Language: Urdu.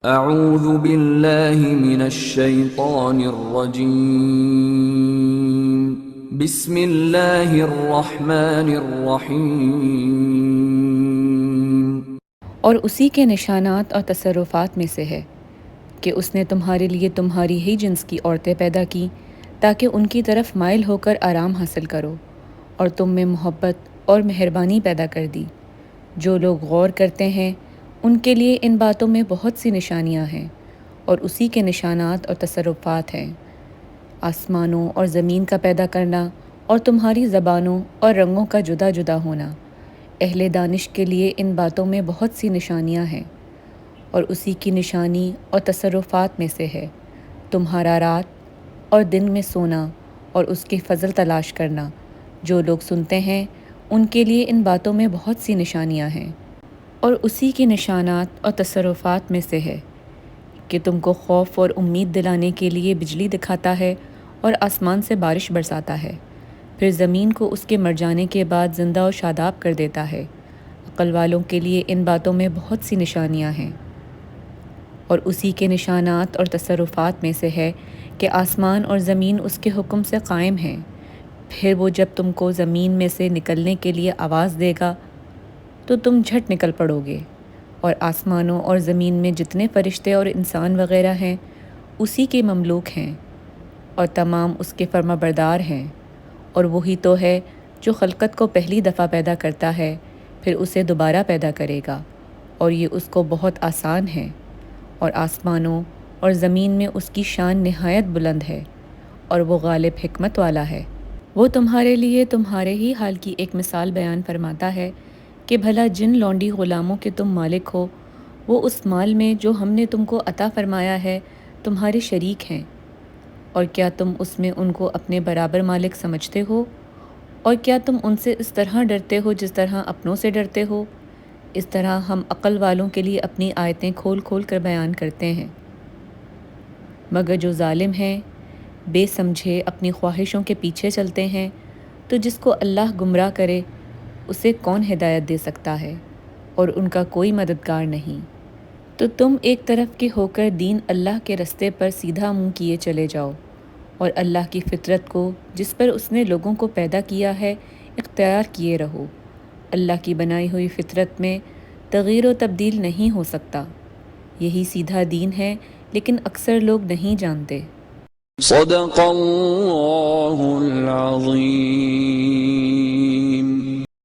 اعوذ باللہ من الشیطان الرجیم، بسم اللہ الرحمن الرحیم۔ اور اسی کے نشانات اور تصرفات میں سے ہے کہ اس نے تمہارے لیے تمہاری ہی جنس کی عورتیں پیدا کی تاکہ ان کی طرف مائل ہو کر آرام حاصل کرو، اور تم میں محبت اور مہربانی پیدا کر دی۔ جو لوگ غور کرتے ہیں ان کے لیے ان باتوں میں بہت سی نشانیاں ہیں، اور اسی کے نشانات اور تصرفات ہیں: آسمانوں اور زمین کا پیدا کرنا اور تمہاری زبانوں اور رنگوں کا جدا جدا ہونا۔ اہل دانش کے لیے ان باتوں میں بہت سی نشانیاں ہیں، اور اسی کی نشانی اور تصرفات میں سے ہے تمہارا رات اور دن میں سونا اور اس کی فضل تلاش کرنا۔ جو لوگ سنتے ہیں ان کے لیے ان باتوں میں بہت سی نشانیاں ہیں، اور اسی کی نشانات اور تصرفات میں سے ہے کہ تم کو خوف اور امید دلانے کے لیے بجلی دکھاتا ہے اور آسمان سے بارش برساتا ہے، پھر زمین کو اس کے مر جانے کے بعد زندہ و شاداب کر دیتا ہے۔ عقل والوں کے لیے ان باتوں میں بہت سی نشانیاں ہیں، اور اسی کے نشانات اور تصرفات میں سے ہے کہ آسمان اور زمین اس کے حکم سے قائم ہیں۔ پھر وہ جب تم کو زمین میں سے نکلنے کے لیے آواز دے گا تو تم جھٹ نکل پڑو گے، اور آسمانوں اور زمین میں جتنے فرشتے اور انسان وغیرہ ہیں اسی کے مملوک ہیں، اور تمام اس کے فرما بردار ہیں۔ اور وہی تو ہے جو خلقت کو پہلی دفعہ پیدا کرتا ہے، پھر اسے دوبارہ پیدا کرے گا، اور یہ اس کو بہت آسان ہے۔ اور آسمانوں اور زمین میں اس کی شان نہایت بلند ہے، اور وہ غالب حکمت والا ہے۔ وہ تمہارے لیے تمہارے ہی حال کی ایک مثال بیان فرماتا ہے کہ بھلا جن لونڈی غلاموں کے تم مالک ہو، وہ اس مال میں جو ہم نے تم کو عطا فرمایا ہے تمہارے شریک ہیں، اور کیا تم اس میں ان کو اپنے برابر مالک سمجھتے ہو؟ اور کیا تم ان سے اس طرح ڈرتے ہو جس طرح اپنوں سے ڈرتے ہو؟ اس طرح ہم عقل والوں کے لیے اپنی آیتیں کھول کھول کر بیان کرتے ہیں، مگر جو ظالم ہیں، بے سمجھے اپنی خواہشوں کے پیچھے چلتے ہیں، تو جس کو اللہ گمراہ کرے اسے کون ہدایت دے سکتا ہے، اور ان کا کوئی مددگار نہیں۔ تو تم ایک طرف کے ہو کر دین اللہ کے رستے پر سیدھا منہ کیے چلے جاؤ، اور اللہ کی فطرت کو جس پر اس نے لوگوں کو پیدا کیا ہے اختیار کیے رہو۔ اللہ کی بنائی ہوئی فطرت میں تغیر و تبدیل نہیں ہو سکتا۔ یہی سیدھا دین ہے، لیکن اکثر لوگ نہیں جانتے۔ صدق اللہ العظیم۔